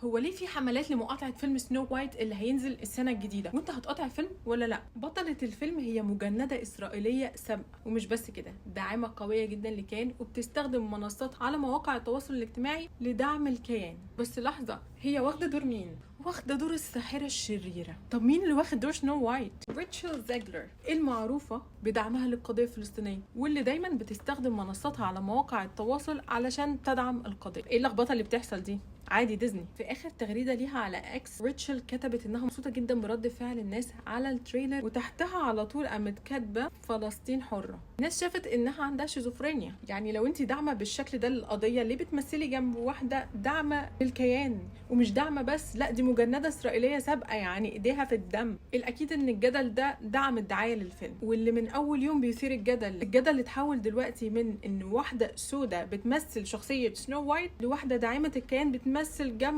هو ليه في حملات لمقاطعه فيلم سنو وايت اللي هينزل السنه الجديده، وانت هتقاطع الفيلم ولا لا؟ بطله الفيلم هي مجنده اسرائيليه سابقه، ومش بس كده، داعمه قويه جدا لكيان، وبتستخدم منصات على مواقع التواصل الاجتماعي لدعم الكيان. بس لحظه، هي واخده دور مين؟ واخده دور الساحره الشريره. طب مين اللي واخد دور سنو وايت؟ ريتشل زيجلر، المعروفه بدعمها للقضيه الفلسطينيه، واللي دايما بتستخدم منصاتها على مواقع التواصل علشان تدعم القضيه. ايه اللخبطه اللي بتحصل دي؟ عادي ديزني. في اخر تغريده ليها على اكس، ريتشل كتبت انها مبسوطه جدا برد فعل الناس على التريلر، وتحتها على طول قامت كاتبه فلسطين حره. الناس شافت انها عندها شيزوفرينيا. يعني لو انت داعمه بالشكل ده للقضيه، ليه بتمثلي جنب واحده داعمه للكيان؟ ومش داعمه بس، لا دي مجنده اسرائيليه سابقه، يعني ايديها في الدم. الاكيد ان الجدل ده دعم الدعايه للفيلم، واللي من اول يوم بيثير الجدل اتحول دلوقتي من ان واحده سودة بتمثل شخصيه سنو وايت لواحده داعمه الكيان بتمثل جنب